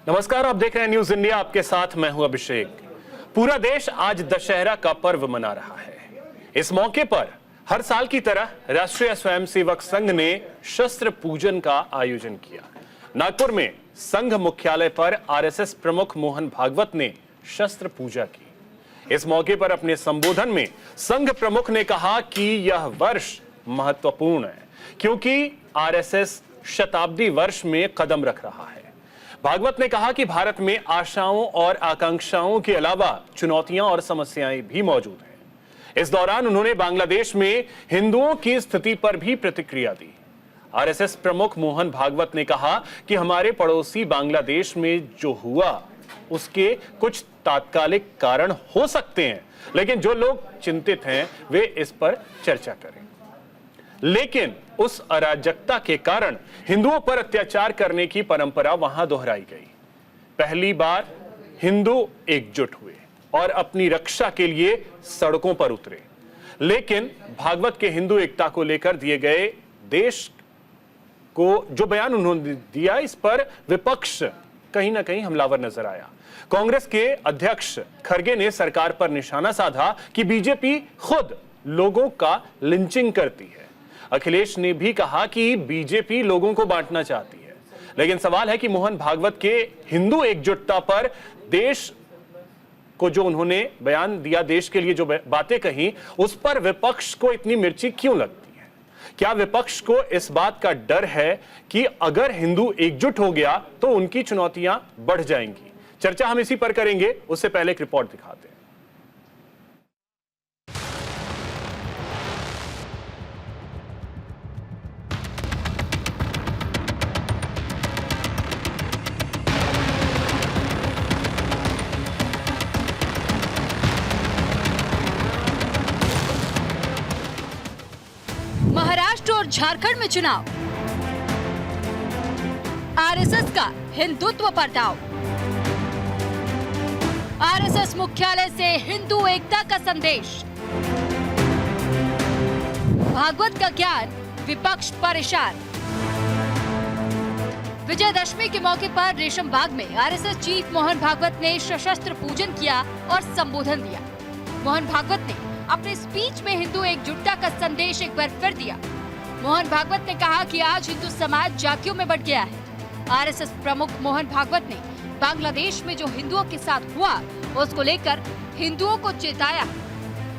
नमस्कार, आप देख रहे हैं न्यूज इंडिया। आपके साथ मैं हूं अभिषेक। पूरा देश आज दशहरा का पर्व मना रहा है। इस मौके पर हर साल की तरह राष्ट्रीय स्वयंसेवक संघ ने शस्त्र पूजन का आयोजन किया। नागपुर में संघ मुख्यालय पर आरएसएस प्रमुख मोहन भागवत ने शस्त्र पूजा की। इस मौके पर अपने संबोधन में संघ प्रमुख ने कहा कि यह वर्ष महत्वपूर्ण है क्योंकि आरएसएस शताब्दी वर्ष में कदम रख रहा है। भागवत ने कहा कि भारत में आशाओं और आकांक्षाओं के अलावा चुनौतियां और समस्याएं भी मौजूद हैं। इस दौरान उन्होंने बांग्लादेश में हिंदुओं की स्थिति पर भी प्रतिक्रिया दी। आरएसएस प्रमुख मोहन भागवत ने कहा कि हमारे पड़ोसी बांग्लादेश में जो हुआ उसके कुछ तात्कालिक कारण हो सकते हैं, लेकिन जो लोग चिंतित हैं वे इस पर चर्चा करें। लेकिन उस अराजकता के कारण हिंदुओं पर अत्याचार करने की परंपरा वहां दोहराई गई। पहली बार हिंदू एकजुट हुए और अपनी रक्षा के लिए सड़कों पर उतरे। लेकिन भागवत के हिंदू एकता को लेकर दिए गए देश को जो बयान उन्होंने दिया, इस पर विपक्ष कहीं ना कहीं हमलावर नजर आया। कांग्रेस के अध्यक्ष खरगे ने सरकार पर निशाना साधा कि बीजेपी खुद लोगों का लिंचिंग करती है। अखिलेश ने भी कहा कि बीजेपी लोगों को बांटना चाहती है। लेकिन सवाल है कि मोहन भागवत के हिंदू एकजुटता पर देश को जो उन्होंने बयान दिया, देश के लिए जो बातें कही, उस पर विपक्ष को इतनी मिर्ची क्यों लगती है? क्या विपक्ष को इस बात का डर है कि अगर हिंदू एकजुट हो गया तो उनकी चुनौतियां बढ़ जाएंगी? चर्चा हम इसी पर करेंगे। उससे पहले एक रिपोर्ट दिखाते हैं। महाराष्ट्र और झारखंड में चुनाव, आरएसएस का हिंदुत्व पर दांव। आरएसएस मुख्यालय से हिंदू एकता का संदेश। भागवत का ज्ञान, विपक्ष परेशान। विजयदशमी के मौके पर रेशम बाग में आरएसएस चीफ मोहन भागवत ने सशस्त्र पूजन किया और संबोधन दिया। मोहन भागवत ने अपने स्पीच में हिंदू एकजुटता का संदेश एक बार फिर दिया। मोहन भागवत ने कहा कि आज हिंदू समाज जातियों में बंट गया है। आरएसएस प्रमुख मोहन भागवत ने बांग्लादेश में जो हिंदुओं के साथ हुआ उसको लेकर हिंदुओं को चेताया।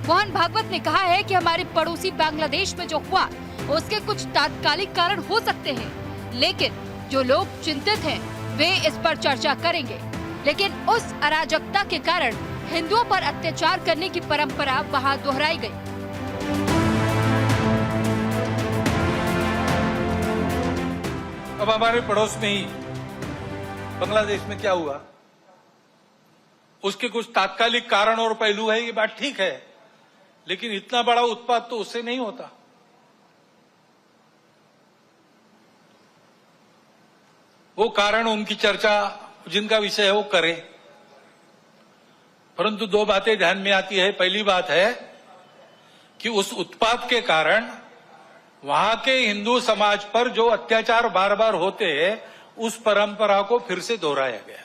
मोहन भागवत ने कहा है कि हमारे पड़ोसी बांग्लादेश में जो हुआ उसके कुछ तात्कालिक कारण हो सकते हैं, लेकिन जो लोग चिंतित हैं वे इस पर चर्चा करेंगे। लेकिन उस अराजकता के कारण हिंदुओं पर अत्याचार करने की परंपरा वहां दोहराई गई। अब हमारे पड़ोस में ही बांग्लादेश में क्या हुआ, उसके कुछ तात्कालिक कारण और पहलू है, ये बात ठीक है, लेकिन इतना बड़ा उत्पात तो उससे नहीं होता। वो कारण, उनकी चर्चा जिनका विषय है वो करें, परंतु दो बातें ध्यान में आती है। पहली बात है कि उस उत्पात के कारण वहां के हिंदू समाज पर जो अत्याचार बार बार होते हैं उस परंपरा को फिर से दोहराया गया।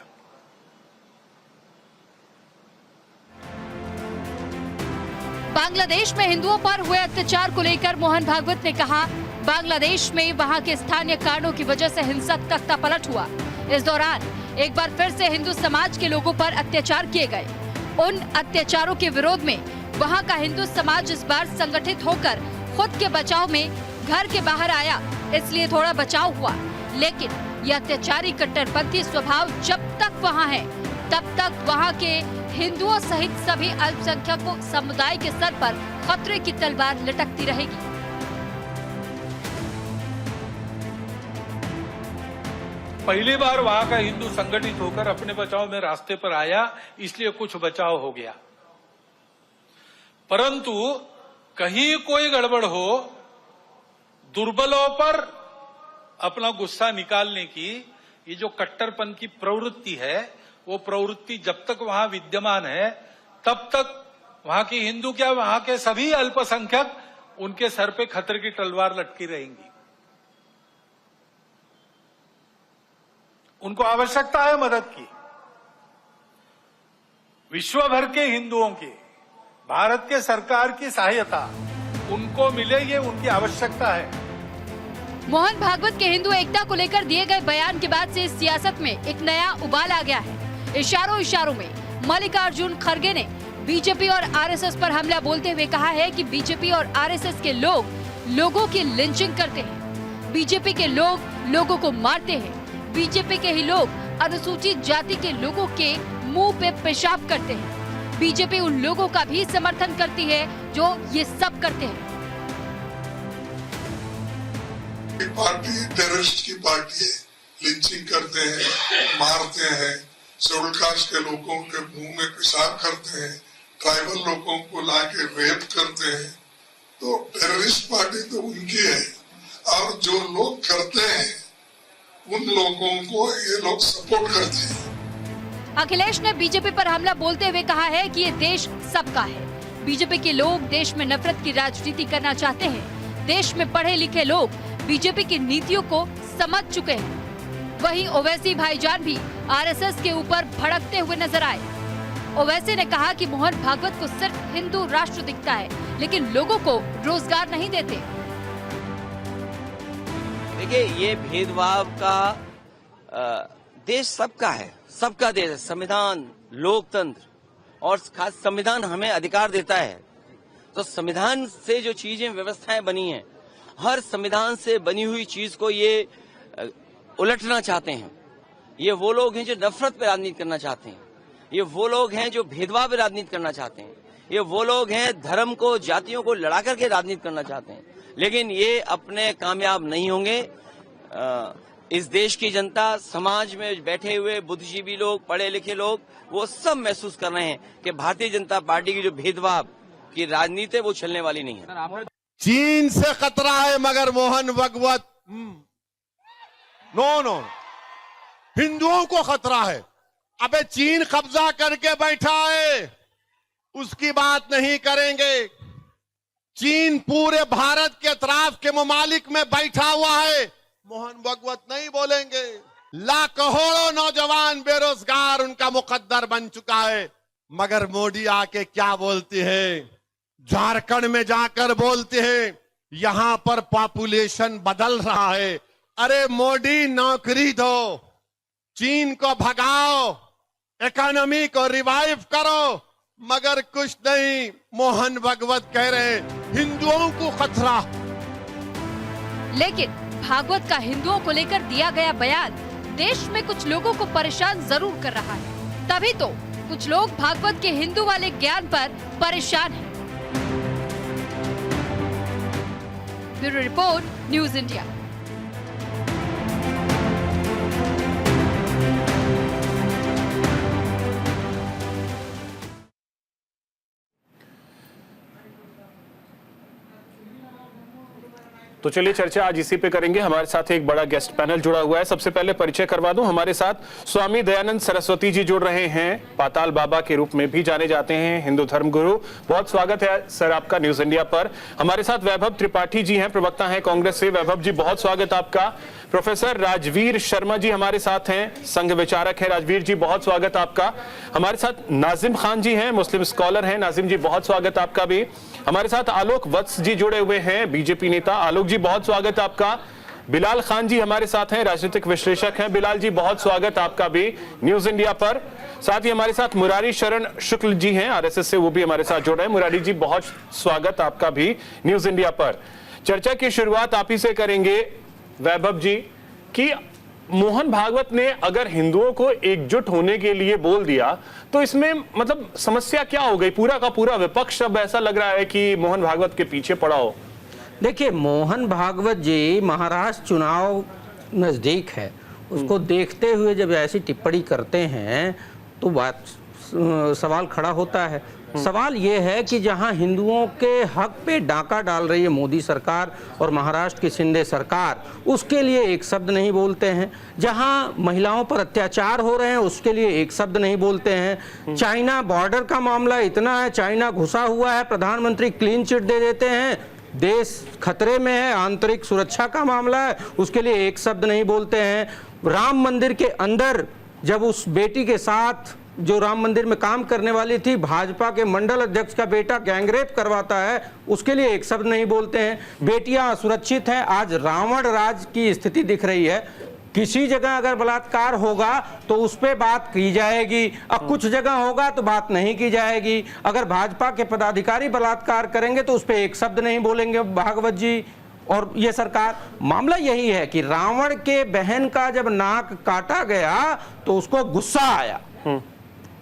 बांग्लादेश में हिंदुओं पर हुए अत्याचार को लेकर मोहन भागवत ने कहा, बांग्लादेश में वहां के स्थानीय कारणों की वजह से हिंसक तख्तापलट हुआ। इस दौरान एक बार फिर से हिंदू समाज के लोगों पर अत्याचार किए गए। उन अत्याचारों के विरोध में वहां का हिंदू समाज इस बार संगठित होकर खुद के बचाव में घर के बाहर आया, इसलिए थोड़ा बचाव हुआ। लेकिन यह अत्याचारी कट्टरपंथी स्वभाव जब तक वहां है तब तक वहां के हिंदुओं सहित सभी अल्पसंख्यकों समुदाय के सर पर खतरे की तलवार लटकती रहेगी। पहली बार वहां का हिंदू संगठित होकर अपने बचाव में रास्ते पर आया, इसलिए कुछ बचाव हो गया। परंतु कहीं कोई गड़बड़ हो, दुर्बलों पर अपना गुस्सा निकालने की ये जो कट्टरपन की प्रवृत्ति है, वो प्रवृत्ति जब तक वहां विद्यमान है तब तक वहां के हिंदू क्या, वहां के सभी अल्पसंख्यक, उनके सर पे खतरे की तलवार लटकी रहेंगी। उनको आवश्यकता है मदद की। विश्व भर के हिंदुओं की, भारत के सरकार की सहायता उनको मिले, ये उनकी आवश्यकता है। मोहन भागवत के हिंदू एकता को लेकर दिए गए बयान के बाद से सियासत में एक नया उबाल आ गया है। इशारों में मल्लिकार्जुन खड़गे ने बीजेपी और आरएसएस पर हमला बोलते हुए कहा है कि बीजेपी और आरएसएस के लोग लोगों की लिंचिंग करते हैं, बीजेपी के लोग लोगों को मारते हैं, बीजेपी के ही लोग अनुसूचित जाति के लोगों के मुंह पे पेशाब करते हैं, बीजेपी उन लोगों का भी समर्थन करती है जो ये सब करते हैं। पार्टी टेररिस्ट की पार्टी है, लिंचिंग करते हैं, मारते हैं, शेड्यूल कास्ट के लोगों के मुंह में पेशाब करते हैं, ट्राइबल लोगों को लाके रेप करते हैं। तो टेररिस्ट पार्टी तो उनकी है, और जो लोग करते हैं उन लोगों को ये लोग सपोर्ट करते हैं। अखिलेश ने बीजेपी पर हमला बोलते हुए कहा है कि ये देश सबका है। बीजेपी के लोग देश में नफरत की राजनीति करना चाहते हैं। देश में पढ़े लिखे लोग बीजेपी की नीतियों को समझ चुके हैं। वहीं ओवैसी भाईजान भी आरएसएस के ऊपर भड़कते हुए नजर आए। ओवैसी ने कहा कि मोहन भागवत को सिर्फ हिंदू राष्ट्र दिखता है, लेकिन लोगों को रोजगार नहीं देते। देखिए, ये भेदभाव का देश सबका है, सबका देश है। संविधान, लोकतंत्र और खास संविधान हमें अधिकार देता है। तो संविधान से जो चीजें व्यवस्थाएं बनी हैं, हर संविधान से बनी हुई चीज को ये उलटना चाहते हैं। ये वो लोग हैं जो नफरत पर राजनीति करना चाहते हैं। ये वो लोग हैं जो भेदभाव पर राजनीति करना चाहते हैं। ये वो लोग हैं धर्म को, जातियों को लड़ा करके राजनीति करना चाहते हैं। लेकिन ये अपने कामयाब नहीं होंगे। इस देश की जनता, समाज में बैठे हुए बुद्धिजीवी लोग, पढ़े लिखे लोग, वो सब महसूस कर रहे हैं कि भारतीय जनता पार्टी की जो भेदभाव की राजनीति है वो चलने वाली नहीं है। चीन से खतरा है, मगर मोहन भागवत नो, हिंदुओं को खतरा है। अबे चीन कब्जा करके बैठा है, उसकी बात नहीं करेंगे। चीन पूरे भारत के अतराफ के ममालिक में बैठा हुआ है, मोहन भागवत नहीं बोलेंगे। लाखों नौजवान बेरोजगार उनका मुकद्दर बन चुका है, मगर मोदी आके क्या बोलते हैं? झारखंड में जाकर बोलते हैं यहां पर पॉपुलेशन बदल रहा है। अरे मोदी, नौकरी दो, चीन को भगाओ, इकोनॉमी को रिवाइव करो, मगर कुछ नहीं। मोहन भागवत कह रहे हिंदुओं को खतरा। लेकिन भागवत का हिंदुओं को लेकर दिया गया बयान देश में कुछ लोगों को परेशान जरूर कर रहा है। तभी तो कुछ लोग भागवत के हिंदू वाले ज्ञान पर परेशान हैं। Bureau report, news India. तो चलिए चर्चा आज इसी पे करेंगे। हमारे साथ एक बड़ा गेस्ट पैनल जुड़ा हुआ है। सबसे पहले परिचय करवा दूं, हमारे साथ स्वामी दयानंद सरस्वती जी जुड़ रहे हैं। पाताल बाबा के रूप में भी जाने जाते हैं, हिंदू धर्म गुरु। बहुत स्वागत है सर आपका न्यूज इंडिया पर। हमारे साथ वैभव त्रिपाठी जी हैं, प्रवक्ता हैं कांग्रेस से। वैभव जी बहुत स्वागत आपका। प्रोफेसर राजवीर शर्मा जी हमारे साथ हैं, संघ विचारक है। राजवीर जी बहुत स्वागत आपका। हमारे साथ नाजिम खान जी हैं, मुस्लिम स्कॉलर हैं। नाजिम जी बहुत स्वागत आपका भी। हमारे साथ आलोक वत्स जी जुड़े हुए हैं, बीजेपी नेता। आलोक जी बहुत स्वागत आपका। बिलाल खान जी हमारे साथ हैं, राजनीतिक विश्लेषक हैं। बिलाल जी बहुत स्वागत आपका भी न्यूज इंडिया पर। साथ ही हमारे साथ मुरारी शरण शुक्ल जी हैं, आरएसएस से, वो भी हमारे साथ जुड़े हैं। मुरारी जी बहुत स्वागत आपका भी न्यूज इंडिया पर। चर्चा की शुरुआत आप ही से करेंगे वैभव जी कि मोहन भागवत ने अगर हिंदुओं को एकजुट होने के लिए बोल दिया तो इसमें मतलब समस्या क्या हो गई? पूरा का पूरा विपक्ष अब ऐसा लग रहा है कि मोहन भागवत के पीछे पड़ा हो। देखिए, मोहन भागवत जी, महाराष्ट्र चुनाव नज़दीक है, उसको देखते हुए जब ऐसी टिप्पणी करते हैं तो बात सवाल खड़ा होता है। सवाल ये है कि जहां हिंदुओं के हक पे डाका डाल रही है मोदी सरकार और महाराष्ट्र की शिंदे सरकार, उसके लिए एक शब्द नहीं बोलते हैं। जहां महिलाओं पर अत्याचार हो रहे हैं उसके लिए एक शब्द नहीं बोलते हैं। चाइना बॉर्डर का मामला इतना है, चाइना घुसा हुआ है, प्रधानमंत्री क्लीन चिट दे देते हैं। देश खतरे में है, आंतरिक सुरक्षा का मामला है, उसके लिए एक शब्द नहीं बोलते हैं। राम मंदिर के अंदर जब उस बेटी के साथ जो राम मंदिर में काम करने वाली थी, भाजपा के मंडल अध्यक्ष का बेटा गैंगरेप करवाता है, उसके लिए एक शब्द नहीं बोलते हैं। बेटियां असुरक्षित हैं। आज रावण राज की स्थिति दिख रही है। किसी जगह अगर बलात्कार होगा तो उस पर बात की जाएगी, अब कुछ जगह होगा तो बात नहीं की जाएगी। अगर भाजपा के पदाधिकारी बलात्कार करेंगे तो उस पर एक शब्द नहीं बोलेंगे भागवत जी और ये सरकार। मामला यही है कि रावण के बहन का जब नाक काटा गया तो उसको गुस्सा आया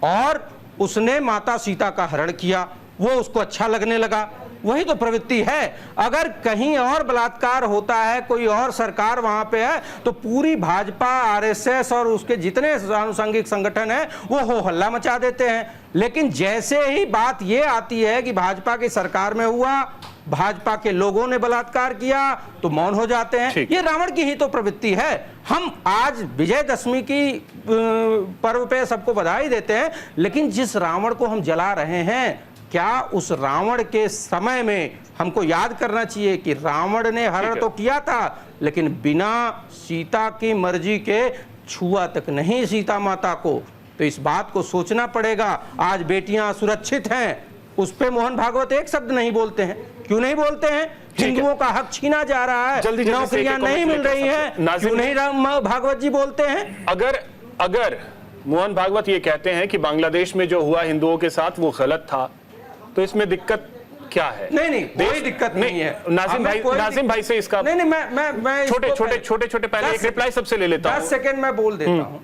और उसने माता सीता का हरण किया, वो उसको अच्छा लगने लगा। वही तो प्रवृत्ति है। अगर कहीं और बलात्कार होता है, कोई और सरकार वहां पे है, तो पूरी भाजपा, आरएसएस और उसके जितने आनुषंगिक संगठन हैं वो हो हल्ला मचा देते हैं। लेकिन जैसे ही बात ये आती है कि भाजपा की सरकार में हुआ, भाजपा के लोगों ने बलात्कार किया, तो मौन हो जाते हैं। ये रावण की ही तो प्रवृत्ति है। हम आज विजयदशमी की पर्व पे सबको बधाई देते हैं, लेकिन जिस रावण को हम जला रहे हैं, क्या उस रावण के समय में हमको याद करना चाहिए कि रावण ने हरण तो किया था, लेकिन बिना सीता की मर्जी के छुआ तक नहीं सीता माता को। तो इस बात को सोचना पड़ेगा। आज बेटियां सुरक्षित हैं, उस पे मोहन भागवत एक शब्द नहीं बोलते हैं। क्यों नहीं बोलते हैं? हिंदुओं का हक छीना जा रहा है, नौकरियां नहीं मिल रही हैं, क्यों नहीं भागवत जी बोलते हैं? अगर मोहन भागवत ये कहते हैं कि बांग्लादेश में जो हुआ हिंदुओं के साथ वो गलत था, तो इसमें दिक्कत क्या है? नहीं, कोई दिक्कत नहीं है। नाजिम भाई से इसका नहीं, मैं छोटे पहले एक रिप्लाई सबसे ले लेता हूं। 10 सेकंड में बोल देता हूं।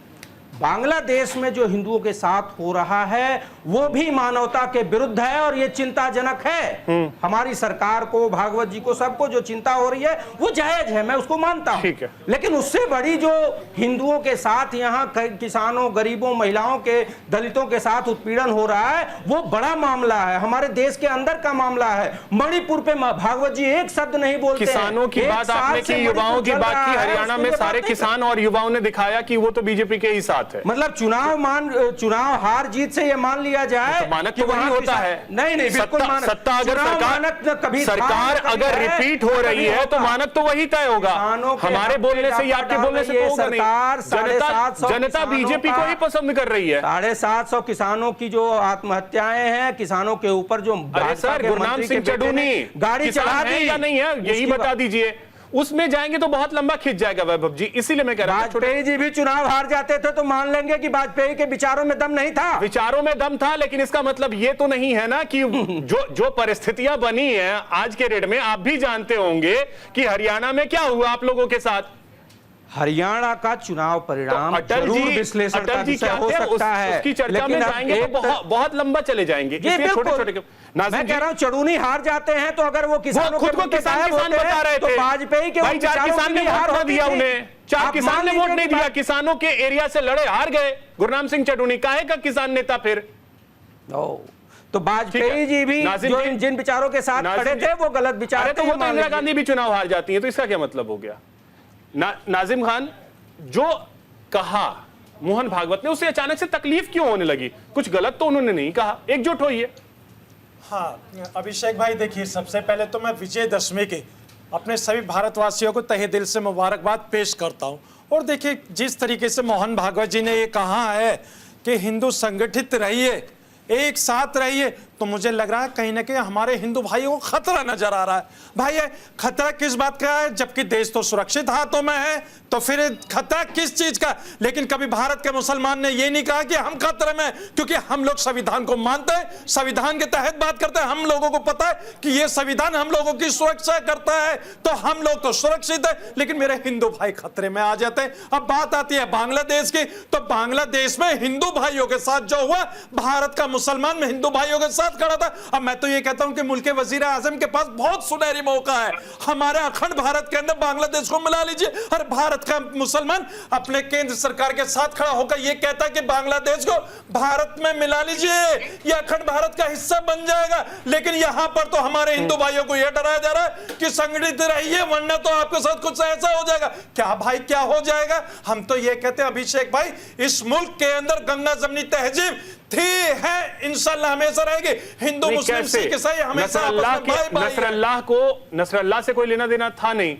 बांग्लादेश में जो हिंदुओं के साथ हो रहा है वो भी मानवता के विरुद्ध है और ये चिंताजनक है। हमारी सरकार को, भागवत जी को, सबको जो चिंता हो रही है वो जायज है, मैं उसको मानता हूं। लेकिन उससे बड़ी जो हिंदुओं के साथ यहाँ किसानों, गरीबों, महिलाओं के, दलितों के साथ उत्पीड़न हो रहा है, वो बड़ा मामला है, हमारे देश के अंदर का मामला है। मणिपुर पे भागवत जी एक शब्द नहीं बोलते। किसानों की बात आपने की, युवाओं की बात की। हरियाणा में सारे किसान और युवाओं ने दिखाया कि वो तो बीजेपी के ही साथ है। मतलब चुनाव हार जीत से ये मान लिया जाए तो मानक तो वही होता है। नहीं, बिल्कुल सत्ता अगर सरकार अगर रिपीट हो रही है तो मानक तो वही तय होगा। हमारे बोलने से या आपके बोलने से तो होगा नहीं। जनता बीजेपी को ही पसंद कर रही है। 750 किसानों की जो आत्महत्याएं हैं, किसानों के ऊपर जो सर गुरनाम सिंह चडूनी गाड़ी चढ़ा दी या नहीं है, यही बता दीजिए। उसमें जाएंगे तो बहुत लंबा खिंच जाएगा वैभव जी, इसीलिए मैं कह रहा हूं। वाजपेयी जी भी चुनाव हार जाते थे तो मान लेंगे कि वाजपेयी के विचारों में दम नहीं था। विचारों में दम था, लेकिन इसका मतलब ये तो नहीं है ना कि जो परिस्थितियां बनी है आज के डेट में, आप भी जानते होंगे कि हरियाणा में क्या हुआ आप लोगों के साथ। हरियाणा का चुनाव परिणाम जरूर विश्लेषण का विषय हो सकता है, उसकी चर्चा में जाएंगे तो बहुत लंबा चले जाएंगे। छोटे-छोटे मैं कह रहा हूं, चडूनी हार जाते हैं तो अगर वो किसानों खुद को किसान बता रहे थे, वाजपेयी के 4 किसान ने वोट नहीं दिया उन्हें, 4 किसान ने वोट नहीं दिया, किसानों के एरिया से लड़े, हार गए। गुरनाम सिंह चडूनी काहे का किसान नेता फिर? तो वाजपेयी जी भी जो जिन विचारों के साथ खड़े थे वो गलत विचार थे। तो वो तो इंदिरा गांधी भी चुनाव हार जाती है, तो इसका क्या मतलब हो गया? नाजिम खान, जो कहा मोहन भागवत ने, उसे अचानक से तकलीफ क्यों होने लगी? कुछ गलत तो उन्होंने नहीं कहा, एकजुट होइए। हाँ अभिषेक भाई, देखिए सबसे पहले तो मैं विजयदशमी के अपने सभी भारतवासियों को तहे दिल से मुबारकबाद पेश करता हूँ। और देखिए जिस तरीके से मोहन भागवत जी ने ये कहा है कि हिंदू संगठित रहिए, एक साथ रहिए, तो मुझे लग रहा है कहीं ना कहीं हमारे हिंदू भाइयों को खतरा नजर आ रहा है। भाई ये खतरा किस बात का है? जबकि देश तो सुरक्षित हाथों में है, तो फिर खतरा किस चीज का? लेकिन कभी भारत के मुसलमान ने ये नहीं कहा कि हम खतरे में, क्योंकि हम लोग संविधान को मानते हैं, संविधान के तहत बात करते हैं। हम लोगों को पता है कि ये संविधान हम लोगों की सुरक्षा करता है, तो हम लोग तो सुरक्षित है। लेकिन मेरे हिंदू भाई खतरे में आ जाते हैं। अब बात आती है बांग्लादेश की, तो बांग्लादेश में हिंदू भाइयों के साथ जो हुआ, भारत का मुसलमान में हिंदू भाइयों के साथ खड़ा था। अब मैं तो ये कहता हूं कि मुल्क के वजीर आजम के पास बहुत सुनहरी मौका है, हमारे अखंड भारत के अंदर बांग्लादेश को मिला लीजिए। और भारत का मुसलमान अपने केंद्र सरकार के साथ खड़ा होकर ये कहता है कि बांग्लादेश को भारत में मिला लीजिए, ये अखंड भारत का हिस्सा बन जाएगा। लेकिन यहां पर तो हमारे हिंदू भाइयों को यह डराया जा रहा है कि संगठित रहिए, वरना तो आपके साथ कुछ ऐसा हो जाएगा। क्या भाई क्या हो जाएगा? हम तो ये कहते हैं अभिषेक भाई, इस मुल्क के अंदर गंगा जमनी तहजीब थी, है, इंशाल्लाह हमेशा रहेगी। हिंदू मुस्लिम सिख ईसाई हमेशा नसरल्लाह से कोई लेना देना था नहीं,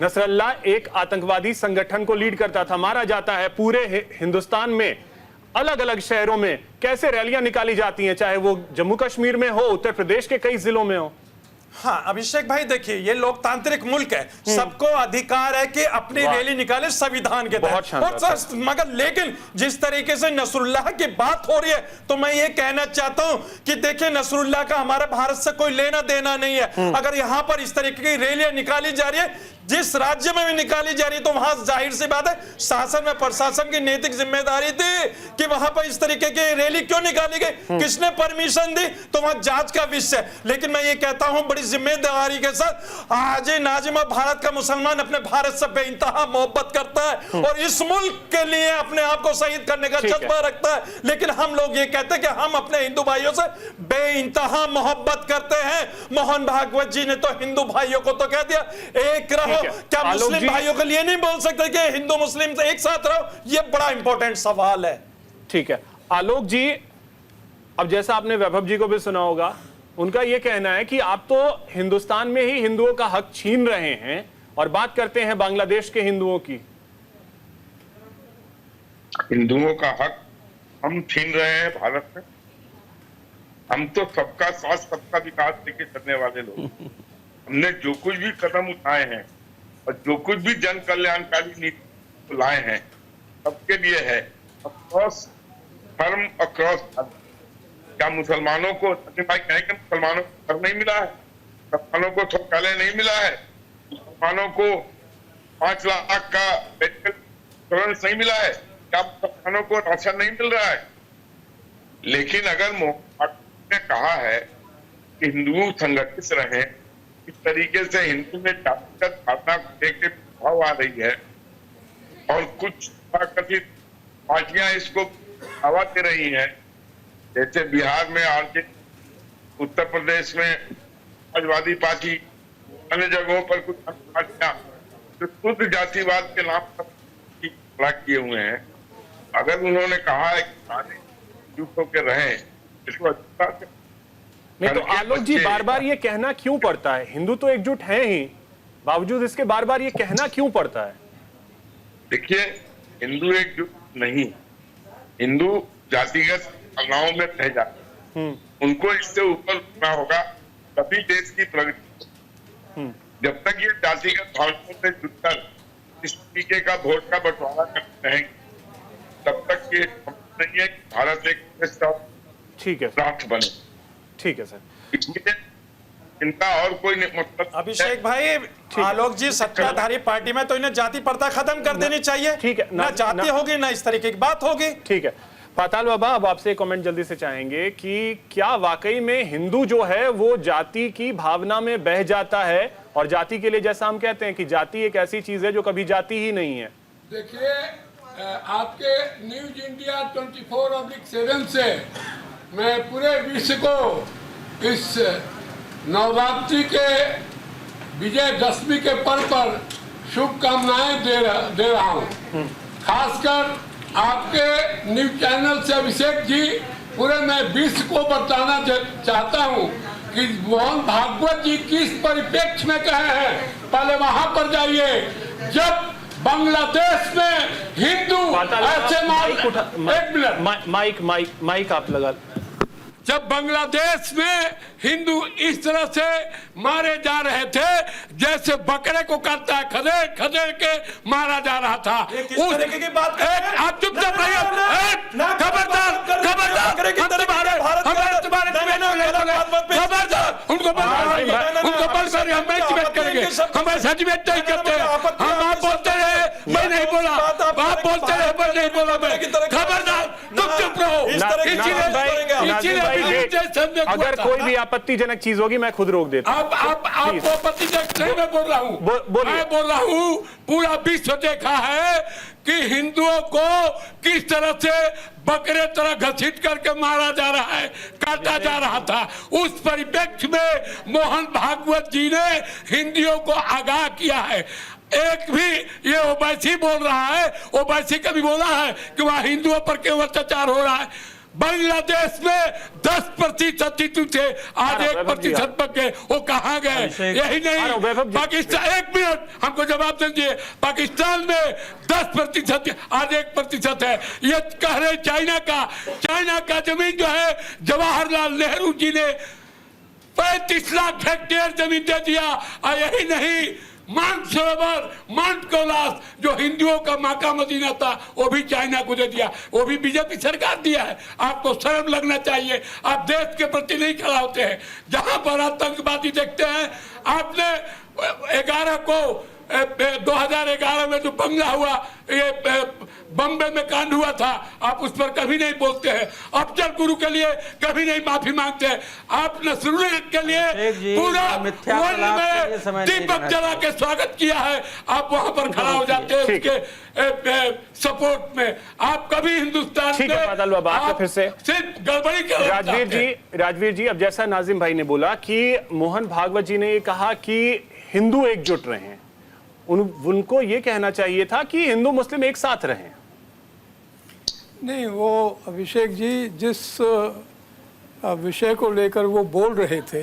नसरल्ला एक आतंकवादी संगठन को लीड करता था, मारा जाता है। पूरे हिंदुस्तान में अलग अलग शहरों में कैसे रैलियां निकाली जाती हैं, चाहे वो जम्मू कश्मीर में हो, उत्तर प्रदेश के कई जिलों में हो। हाँ अभिषेक भाई देखिए, ये लोकतांत्रिक मुल्क है, सबको अधिकार है कि अपनी रैली निकाले संविधान के तहत। और मगर लेकिन जिस तरीके से नसरुल्लाह की बात हो रही है, तो मैं ये कहना चाहता हूं कि देखिए नसरुल्लाह का हमारे भारत से कोई लेना देना नहीं है। अगर यहां पर इस तरीके की रैलियां निकाली जा रही है, जिस राज्य में भी निकाली जा रही है, तो वहां जाहिर सी बात है शासन में प्रशासन की नैतिक जिम्मेदारी थी कि वहां पर इस तरीके की रैली क्यों निकाली गई, किसने परमिशन दी, तो वहां जांच का विषय है। लेकिन मैं ये कहता हूं बड़ी जिम्मेदारी के साथ, आज नाजिमा भारत का मुसलमान अपने भारत से बेइंतहा मोहब्बत करता है और इस मुल्क के लिए अपने आप को शहीद करने का जज्बा रखता है। लेकिन हम लोग ये कहते हैं कि हम अपने हिंदू भाइयों से बेइंतहा मोहब्बत करते हैं। मोहन भागवत जी ने तो हिंदू भाइयों को तो कह दिया एक रहो, क्या मुस्लिम भाइयों के लिए नहीं बोल सकते कि हिंदू मुस्लिम से एक साथ रहो? ये बड़ा इंपॉर्टेंट सवाल है। ठीक है आलोक जी, अब जैसा आपने वैभव जी को भी सुना होगा, उनका यह कहना है कि आप तो हिंदुस्तान में ही हिंदुओं का हक छीन रहे हैं और बात करते हैं बांग्लादेश के हिंदुओं की। हिंदुओं का हक हम छीन रहे हैं भारत में? हम तो सबका साथ सबका विकास लेके चलने वाले लोग। हमने जो कुछ भी कदम उठाए हैं और जो कुछ भी जन कल्याणकारी नीति लाए हैं, सबके लिए है, अक्रॉस धर्म, अक्रॉस धर्म। क्या मुसलमानों को भाई कहेंगे मुसलमानों को घर नहीं मिला है, मुसलमानों को शौचालय नहीं मिला है, मुसलमानों को 5 लाख का मेडिकल इंश्योरेंस नहीं मिला है, क्या मुसलमानों को राशन नहीं मिल रहा है? लेकिन अगर मोहन ने कहा है कि हिंदू संगठित रहे, इस तरीके से हिंदू में जातिगत भावना को लेकर भाव आ रही है और कुछ कथित पार्टियां इसको बढ़ावा दे रही हैं, जैसे बिहार में आरजेडी, उत्तर प्रदेश में समाजवादी पार्टी, अन्य जगहों पर कुछ पार्टियां जो शुद्ध जातिवाद के नाम पर खड़ा किए हुए हैं। अगर उन्होंने कहा है कि सारे युक्त होकर रहें, इसको अच्छा नहीं तो आलोक जी बार बार ये कहना क्यों पड़ता है? हिंदू तो एकजुट हैं ही, बावजूद इसके बार बार ये कहना क्यों पड़ता है? देखिए, हिंदू एकजुट नहीं, हिंदू जातिगत भावनाओं में रह जाते हैं। उनको इससे ऊपर उठना होगा, तभी देश की प्रगति। जब तक ये जातिगत भावनाओं से जुटकर इस तरीके का वोट का बंटवारा करते रहेंगे, तब तक ये नहीं है कि भारत एक ठीक है राष्ट्र बने। ठीक है सर, चिंता और कोई मतलब। अभिषेक भाई, आलोक जी सत्ताधारी पार्टी में तो इन्हें जाति प्रथा खत्म कर देनी चाहिए। ठीक है, ना जाति होगी ना इस तरीके की बात होगी। ठीक है पाताल बाबा, अब आपसे कमेंट जल्दी से चाहेंगे कि क्या वाकई में हिंदू जो है वो जाति की भावना में बह जाता है, और जाति के लिए जैसा हम कहते हैं कि जाति एक ऐसी चीज है जो कभी जाति ही नहीं है? देखिए, आपके न्यूज इंडिया 24/7 से मैं पूरे विश्व को इस नवरात्रि के विजयदशमी के पर्व पर शुभकामनाएं दे रहा हूं। खासकर आपके न्यूज चैनल से अभिषेक जी, पूरे मैं विश्व को बताना चाहता हूं कि मोहन भागवत जी किस परिप्रेक्ष्य में कहे हैं। पहले वहां पर जाइए, जब बांग्लादेश में हिंदू ऐसे माइक आप लगा। जब बांग्लादेश में हिंदू इस तरह से मारे जा रहे थे जैसे बकरे को काटता है, खदेड़ खदेड़ के मारा जा रहा था। उस तरीके की बात आप चुपचाप रहिए, खबरदार खबरदार, उनको बल हम एक्टिवेट करेंगे, हम सर्टिफिकेट नहीं करते। हम आप बोलते रहे, मैं नहीं बोला, आप बोलते रहे, मैं नहीं बोला। मैं खबरदार, तुम चुप रहो। अगर कोई भी आपत्तिजनक चीज होगी मैं खुद रोक देता हूं। आपको आपत्तिजनक नहीं मैं बोल रहा हूँ, मैं बोल रहा हूँ पूरा विश्व देखा है कि हिंदुओं को किस तरह से बकरे तरह घसीट करके मारा जा रहा है, काटा जा रहा था। उस परिप्रेक्ष्य में मोहन भागवत जी ने हिंदुओं को आगाह किया है। एक भी ये ओवैसी बोल रहा है, ओवैसी कभी बोला है कि वहां हिंदुओं पर क्यों अत्याचार हो रहा है? बांग्लादेश में 10% हिंदू थे, आज 1% पक गए। वो कहाँ गए? यही नहीं, पाकिस्तान, 1 मिनट हमको जवाब दीजिए, पाकिस्तान में 10% आज 1% है। ये कह रहे चाइना का जमीन जो है जवाहरलाल नेहरू जी ने 35 लाख हेक्टेयर जमीन दे दिया। और यही नहीं, मानसरोवर, माउंट कैलाश जो हिंदुओं का माका मदीना था, वो भी चाइना को दे दिया, वो भी बीजेपी सरकार दिया है। आपको शर्म लगना चाहिए, आप देश के प्रति नहीं खड़ा होते हैं। जहां पर आतंकवादी देखते हैं, आपने 11 को 2011 में जो दंगा हुआ, ये बम्बे में कांड हुआ था, आप उस पर कभी नहीं बोलते हैं। अफजल गुरु के लिए कभी नहीं माफी मांगते हैं। आप नसरुल्लाह के लिए पूरा वर्ल्ड में दीपक जला के स्वागत किया है, आप वहां पर खड़ा हो जाते हैं उसके सपोर्ट में। आप कभी हिंदुस्तान में फिर से सिर्फ गड़बड़ी कर। राजवीर जी, अब जैसा नाजिम भाई ने बोला कि मोहन भागवत जी ने ये कहा कि हिंदू एकजुट रहे, उनको ये कहना चाहिए था कि हिंदू मुस्लिम एक साथ रहें। नहीं, वो अभिषेक जी जिस विषय को लेकर वो बोल रहे थे,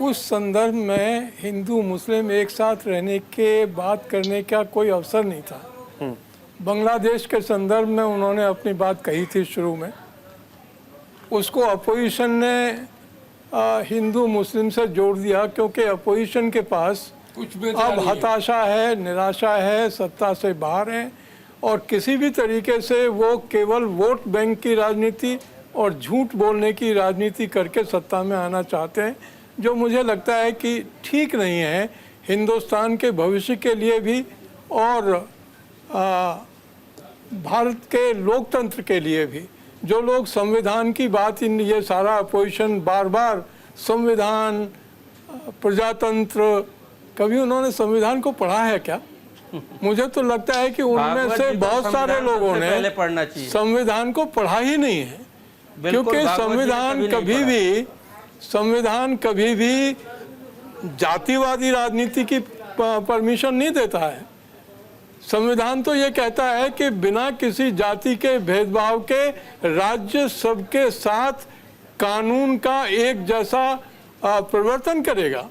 उस संदर्भ में हिंदू मुस्लिम एक साथ रहने के बात करने का कोई अवसर नहीं था। बांग्लादेश के संदर्भ में उन्होंने अपनी बात कही थी शुरू में, उसको अपोजिशन ने हिंदू मुस्लिम से जोड़ दिया, क्योंकि अपोजिशन के पास अब हताशा है, निराशा है, सत्ता से बाहर है, और किसी भी तरीके से वो केवल वोट बैंक की राजनीति और झूठ बोलने की राजनीति करके सत्ता में आना चाहते हैं, जो मुझे लगता है कि ठीक नहीं है हिंदुस्तान के भविष्य के लिए भी और भारत के लोकतंत्र के लिए भी। जो लोग संविधान की बात, ये सारा अपोजिशन बार बार संविधान, प्रजातंत्र, कभी उन्होंने संविधान को पढ़ा है क्या? मुझे तो लगता है कि उनमें से बहुत सारे लोगों ने संविधान को पढ़ा ही नहीं है, क्योंकि संविधान कभी भी जातिवादी राजनीति की परमिशन नहीं देता है। संविधान तो ये कहता है कि बिना किसी जाति के भेदभाव के राज्य सबके साथ कानून का एक जैसा प्रवर्तन करेगा,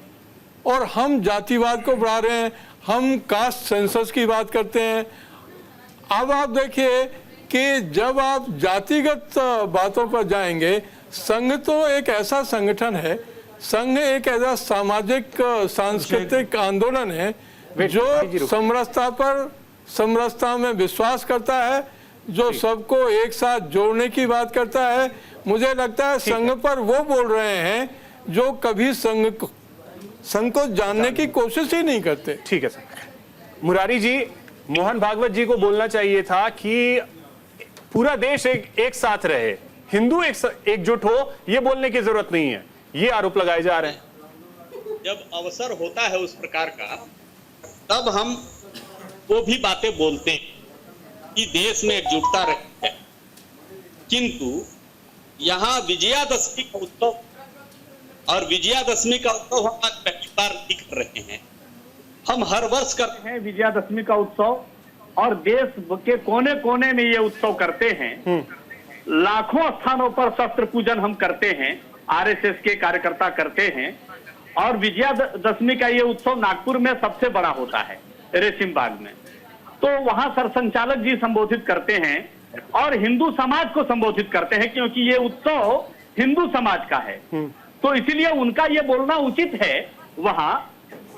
और हम जातिवाद को बढ़ा रहे हैं, हम कास्ट सेंसस की बात करते हैं। अब आप देखिए कि जब आप जातिगत बातों पर जाएंगे, संघ तो एक ऐसा संगठन है, संघ एक ऐसा सामाजिक सांस्कृतिक आंदोलन है जो समरसता में विश्वास करता है, जो सबको एक साथ जोड़ने की बात करता है। मुझे लगता है संघ पर वो बोल रहे हैं जो कभी संघ को जानने की कोशिश ही नहीं करते। ठीक है सर। मुरारी जी, मोहन भागवत जी को बोलना चाहिए था कि पूरा देश एक साथ रहे, हिंदू एकजुट हो, ये बोलने की जरूरत नहीं है, ये आरोप लगाए जा रहे हैं। जब अवसर होता है उस प्रकार का, तब हम वो भी बातें बोलते हैं कि देश में एकजुटता रही है, किंतु यहाँ विजयादशमी का उत्सव और विजयादशमी का उत्सव हम आज पहली बार नहीं कर रहे हैं। हम हर वर्ष करते हैं विजयादशमी का उत्सव, और देश के कोने कोने में ये उत्सव करते हैं। लाखों स्थानों पर शस्त्र पूजन हम करते हैं, आरएसएस के कार्यकर्ता करते हैं, और विजयादशमी का ये उत्सव नागपुर में सबसे बड़ा होता है, रेशिम बाग में। तो वहां सरसंचालक जी संबोधित करते हैं और हिंदू समाज को संबोधित करते हैं, क्योंकि ये उत्सव हिंदू समाज का है, तो इसीलिए उनका ये बोलना उचित है वहां।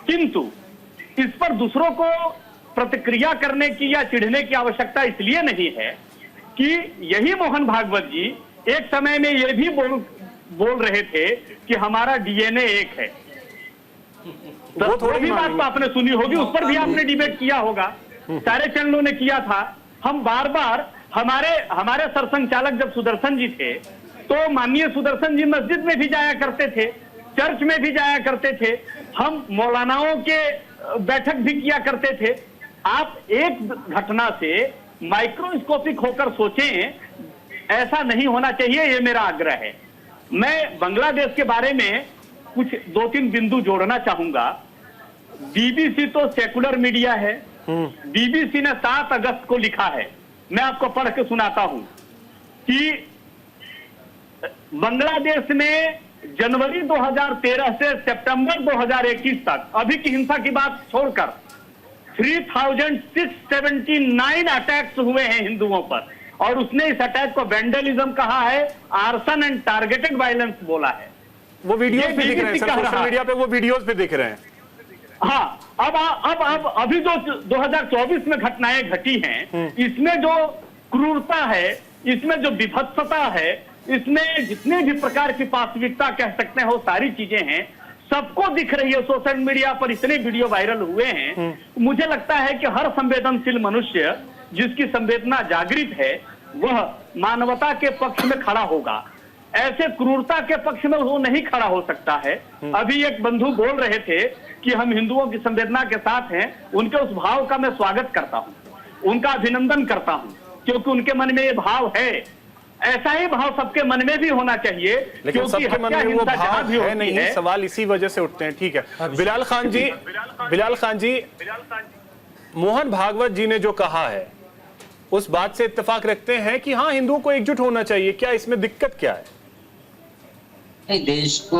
किंतु इस पर दूसरों को प्रतिक्रिया करने की या चिढ़ने की आवश्यकता इसलिए नहीं है कि यही मोहन भागवत जी एक समय में ये भी बोल रहे थे कि हमारा डीएनए एक है। तो थोड़ी भी बात तो आपने सुनी होगी, उस पर भी आपने डिबेट किया होगा, सारे चैनलों ने किया था। हम बार बार हमारे सरसंचालक जब सुदर्शन जी थे, तो माननीय सुदर्शन जी मस्जिद में भी जाया करते थे, चर्च में भी जाया करते थे, हम मौलानाओं के बैठक भी किया करते थे। आप एक घटना से माइक्रोस्कोपिक होकर सोचें, ऐसा नहीं होना चाहिए, ये मेरा आग्रह है। मैं बांग्लादेश के बारे में कुछ 2-3 बिंदु जोड़ना चाहूंगा। बीबीसी तो सेकुलर मीडिया है, बीबीसी ने 7 अगस्त को लिखा है, मैं आपको पढ़ के सुनाता हूं। कि बांग्लादेश में जनवरी 2013 से सितंबर 2021 तक, अभी की हिंसा की बात छोड़कर 3679 अटैक्स हुए हैं हिंदुओं पर, और उसने इस अटैक को वैंडलिज्म कहा है, आर्सन एंड टारगेटेड वायलेंस बोला है। वो वीडियोस भी दिख रहे हैं सर, सोशल मीडिया पे वो वीडियोस भी दिख रहे हैं। हाँ, अब अभी जो 2024 में घटनाएं घटी हैं, इसमें जो क्रूरता है, इसमें जो विभत्सता है, इसमें जितने भी प्रकार की पाशविकता कह सकते हैं वो सारी चीजें हैं, सबको दिख रही है। सोशल मीडिया पर इतने वीडियो वायरल हुए हैं। मुझे लगता है कि हर संवेदनशील मनुष्य जिसकी संवेदना जागृत है वह मानवता के पक्ष में खड़ा होगा, ऐसे क्रूरता के पक्ष में वो नहीं खड़ा हो सकता है। अभी एक बंधु बोल रहे थे कि हम हिंदुओं की संवेदना के साथ हैं, उनके उस भाव का मैं स्वागत करता हूं, उनका अभिनंदन करता हूं, क्योंकि उनके मन में ये भाव है। ऐसा ही भाव सबके मन में भी होना चाहिए, लेकिन सबके मन में वो भाव है नहीं, सवाल इसी वजह से उठते हैं। ठीक है, बिलाल खान जी, मोहन भागवत जी ने जो कहा है उस बात से इत्तेफाक रखते हैं कि हाँ, हिंदुओं को एकजुट होना चाहिए, क्या इसमें दिक्कत क्या है? नहीं, देश को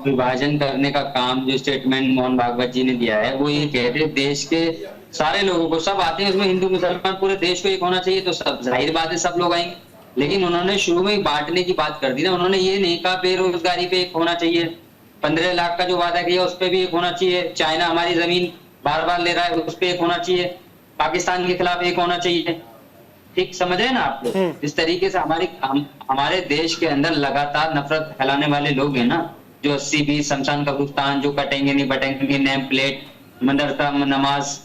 विभाजन करने का काम जो स्टेटमेंट मोहन भागवत जी ने दिया है वो ये कहते हैं देश के सारे लोगों को, सब आते हैं उसमें, हिंदू मुसलमान पूरे देश को एक होना चाहिए, तो सब जाहिर बात है सब लोग आएंगे। लेकिन उन्होंने शुरू में ही बांटने की बात कर दी ना, उन्होंने ये नहीं कहा बेरोजगारी पे एक होना चाहिए, 15 लाख का जो वादा किया उस पर भी एक होना चाहिए, चाइना हमारी जमीन बार बार ले रहा है उस पर एक होना चाहिए, पाकिस्तान के खिलाफ एक होना चाहिए। ठीक समझ रहे हैं ना आप लोग? इस तरीके से हमारे देश के अंदर लगातार नफरत फैलाने वाले लोग हैं ना, जो 80-20 शमशान कब्रिस्तान, जो कटेंगे नहीं बटेंगे, नेम प्लेट, मदरसा नमाज,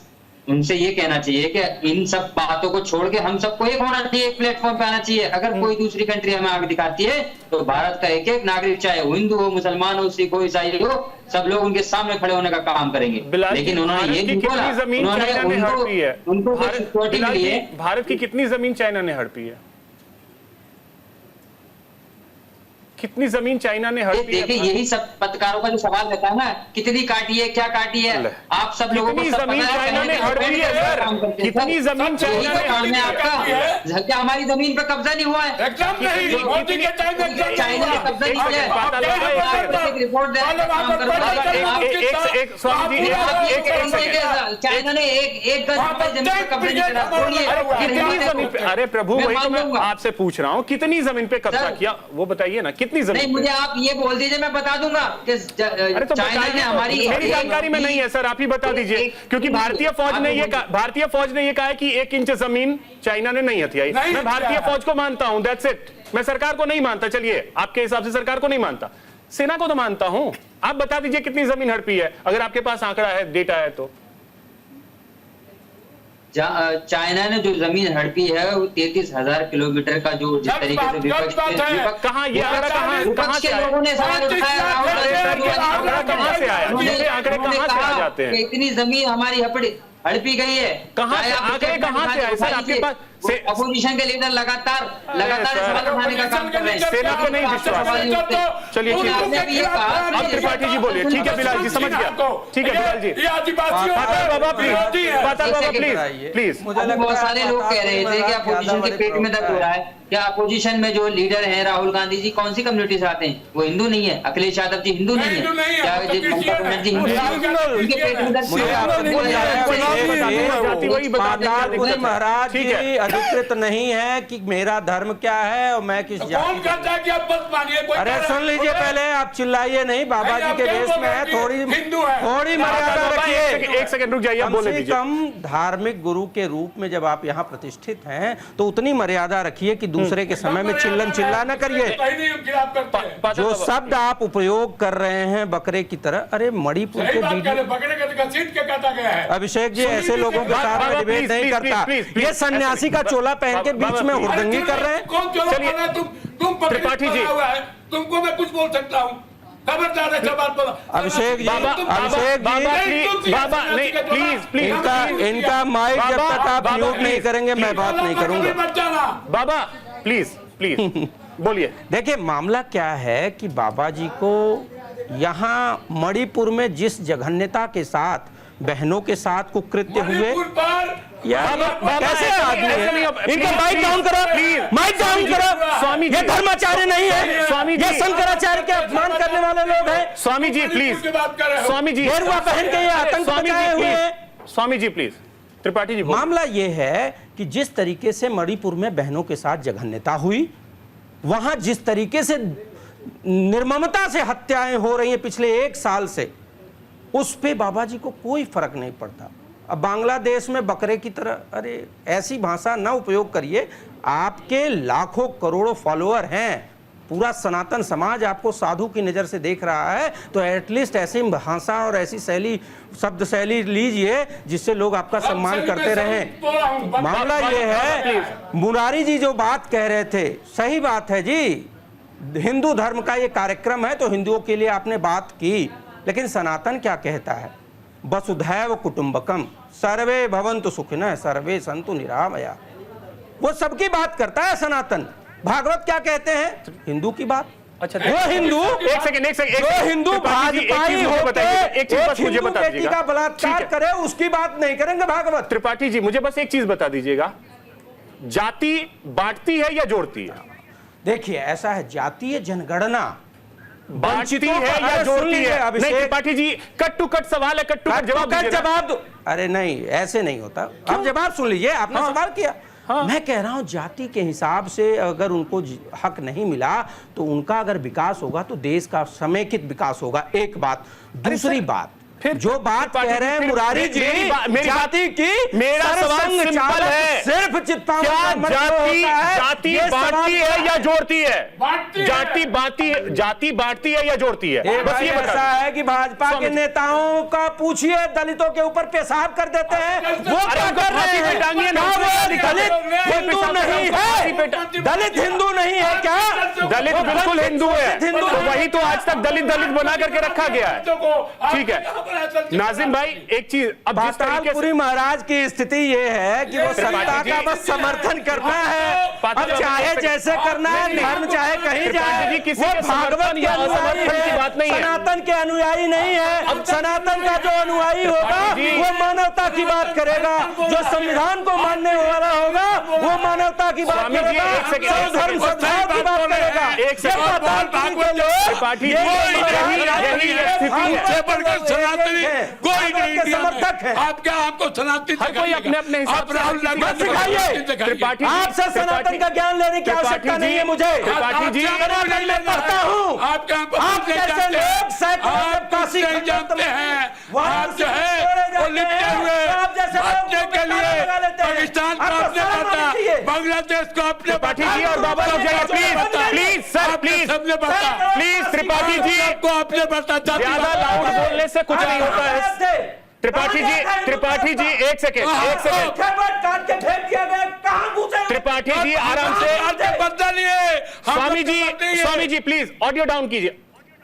उनसे ये कहना चाहिए कि इन सब बातों को छोड़ के हम सबको एक होना चाहिए, एक प्लेटफॉर्म पे आना चाहिए। अगर कोई दूसरी कंट्री हमें आगे दिखाती है तो भारत का एक एक नागरिक, चाहे वो हिंदू हो, मुसलमान हो, सिख हो, ईसाई हो, सब लोग उनके सामने खड़े होने का काम करेंगे। लेकिन उन्होंने ये नहीं बोला, उनको सिक्योरिटी के लिए भारत की कितनी जमीन चाइना ने हड़पी है? कितनी जमीन चाइना ने हड़पी है? देखिए, यही सब पत्रकारों का जो सवाल रहता है ना, कितनी काटी है, क्या काटी है, आप सब लोगों को सब जमीन चाइना ने हड़पी है सर, कितनी जमीन चाइना ने हड़पी है? आपका क्या हमारी जमीन पर कब्जा नहीं हुआ है? एकदम नहीं, मोदी के टाइम में चाइना ने कब्जा नहीं किया है। रिपोर्ट दे, चाइना ने एक गज पर जमीन पर कब्जा नहीं करा। कितनी जमीन पे? अरे प्रभु, वही तो मैं आपसे पूछ रहा हूँ, कितनी जमीन पे कब्जा किया वो बताइए ना, कितनी जमीन? नहीं, मुझे आप ये बोल दीजिए, मैं बता दूंगा कि चाइना ने हमारी, मेरी जानकारी में नहीं है सर, आप ही बता दीजिए, क्योंकि भारतीय फौज ने ये कहा है कि 1 इंच जमीन चाइना ने नहीं हथियाई। मैं भारतीय फौज को मानता हूं, दैट्स इट। मैं सरकार को नहीं मानता, चलिए आपके हिसाब से सरकार को नहीं मानता, सेना को तो मानता हूं। आप बता दीजिए कितनी जमीन हड़पी है, अगर आपके पास आंकड़ा है, डेटा है तो। चाइना ने जो जमीन हड़पी है वो 33,000 किलोमीटर का, जो जिस तरीके से विपक्ष कहाँ ये आंकड़ा कहाँ से लोगों ने सवाल उठाया, कहाँ से आया? ये आंकड़े कहाँ से आ जाते हैं? इतनी जमीन हमारी हड़पी गई है, कहाँ से आंकड़े कहाँ से आए सर? आपके पास अपोजिशन के लीडर लगातार सवाल उठाने का काम कर रहे हैं, सेना को नहीं विश्वास। चलिए ठीक है, अब त्रिपाठी जी बोलिए। ठीक है बिलाल जी, समझ गया, ठीक है बिलाल जी। बाबा प्लीज। बहुत सारे लोग कह रहे थे कि अपोजिशन के पेट में दर्द हो रहा है। क्या अपोजिशन में जो लीडर हैं राहुल गांधी जी कौन सी कम्युनिटी से आते हैं? वो हिंदू नहीं है। अखिलेश यादव जी हिंदू नहीं है। क्या ममता बनर्जी हिंदू नहीं है? उनके पेट में दर्द महाराज जी अधिकृत नहीं है कि मेरा धर्म क्या है और मैं किस कौन कहता है कि आप बस मानिए? अरे सुन लीजिए पहले, आप चिल्लाइए नहीं, बाबा जी के देश में है, थोड़ी मर्यादा रखिए। एक सेकंड रुक जाइए, आप बोले दीजिए। कम धार्मिक गुरु के रूप में जब आप यहाँ प्रतिष्ठित हैं तो उतनी मर्यादा रखिए कि दूसरे के समय में चिल्ला न करिए। जो शब्द आप उपयोग कर रहे हैं बकरे की तरह, अरे मणिपुर के अभिषेक जी ऐसे लोगों के साथ में डिबेट नहीं करता। ये सन्यासी का चोला पहन के बीच में हुड़दंगी कर रहे हैं। चलिए त्रिपाठी जी, तुमको मैं कुछ बोल सकता हूँ, खबरदार है सवाल पर। अभिषेक जी बाबा इनका माइक जब तक आप म्यूट नहीं करेंगे मैं बात नहीं करूंगा। बाबा प्लीज बोलिए। देखिए मामला क्या है कि बाबा जी को यहाँ मणिपुर में जिस जघन्यता के साथ बहनों के साथ कुकृत्य हुए। मणिपुर पर यार कैसे आदमी है? इनका माइक डाउन करो, माइक डाउन करो। स्वामी जी, ये धर्माचार्य नहीं है, स्वामी जी, ये शंकराचार्य के अपमान करने वाले लोग हैं। स्वामी जी प्लीज, स्वामी जी, गेरुआ पहन के ये आतंक मचाए हुए हैं। स्वामी जी प्लीज। त्रिपाठी जी, मामला ये है कि जिस तरीके से मणिपुर में बहनों के साथ जघन्यता हुई, वहां जिस तरीके से निर्ममता से हत्याएं हो रही हैं पिछले 1 साल से, उस पे बाबा जी को कोई फर्क नहीं पड़ता। अब बांग्लादेश में बकरे की तरह, अरे ऐसी भाषा ना उपयोग करिए। आपके लाखों करोड़ों फॉलोअर हैं, पूरा सनातन समाज आपको साधु की नजर से देख रहा है, तो एटलीस्ट ऐसी भाषा और ऐसी शैली, शब्द शैली लीजिए जिससे लोग आपका सम्मान करते रहें। मामला ये है, मुरारी जी जो बात कह रहे थे, सही बात है जी, हिंदू धर्म का ये कार्यक्रम है तो हिंदुओं के लिए आपने बात की, लेकिन सनातन क्या कहता है? वसुधैव कुटुंबकम, सर्वे भवन्तु सुखिनः सर्वे सन्तु निरामया। वो सबकी बात करता है सनातन। भागवत क्या कहते हैं? हिंदू की बात। अच्छा, वो हिंदू, एक सेकंड, जो हिंदू भाजपाई होकर एक चीज बस मुझे हिंदू बता बेटी दीजिएगा, का बलात्कार करे, उसकी बात नहीं करेंगे भागवत। त्रिपाठी जी मुझे बस एक चीज बता दीजिएगा, जाति बांटती है या जोड़ती है? देखिए ऐसा है, जातीय जनगणना बांटती है या जोड़ती है? नहीं Tripathi ji, cut to cut सवाल है, कट टू कट जवाब दो। अरे नहीं, ऐसे नहीं होता। आप जवाब सुन लीजिए, आपने सवाल किया। मैं कह रहा हूं जाति के हिसाब से अगर उनको हक नहीं मिला तो उनका अगर विकास होगा तो देश का समेकित विकास होगा। एक बात। दूसरी बात, जो बात कह रहे हैं मुरारी जी, जाति की, मेरा सवाल सिंपल है, सिर्फ चित्ता जाति बांटती है या जोड़ती है? जाति बांटती है या जोड़ती है? बस ये ऐसा है कि भाजपा के नेताओं का पूछिए, दलितों के ऊपर पेशाब कर देते हैं, वो क्या कर रहे हैं? दलित हिंदू नहीं है, दलित हिंदू नहीं है क्या? दलित बिल्कुल हिंदू है, तो वही तो आज तक दलित बना करके रखा गया है। ठीक है नाजिम भाई, एक चीज, अब जिस तरीके से महाराज की स्थिति ये है कि वो सत्ता का बस समर्थन करना है, अब चाहे जैसे करना है, धर्म चाहे कहीं जाए, वो भागवत के अनुयायी है, सनातन के अनुयायी नहीं है। सनातन का जो अनुयायी होगा वो मानवता की बात करेगा, जो संविधान को मानने वाला होगा वो मानवता की बात करेगा, धर्म सद्भाव की बात करेगा। एक कोई नहीं समर्थक है। आप क्या, आपको सनातन कोई अपने अपने हिसाब से राहुल गांधी सिखाइए। आपसे सनातन का ज्ञान लेने की आवश्यकता नहीं है मुझे। त्रिपाठी जी, मैं पढ़ता हूँ। आप जैसे लोग काशी जानते हैं, आप जो है वो लिपटे हुए बांटने के लिए पाकिस्तान को आपने बांटा, बांग्लादेश को आपने त्रिपाठी जी और बाबा लोग जाइए प्लीज सर, प्लीज सबने बांटा, प्लीज त्रिपाठी जी आपको आपने बांटा। ज्यादा लाउड बोलने से कुछ नहीं होता है। त्रिपाठी जी एक सेकेंड त्रिपाठी जी आराम से, बदला नहीं है। Swami ji please audio down कीजिए।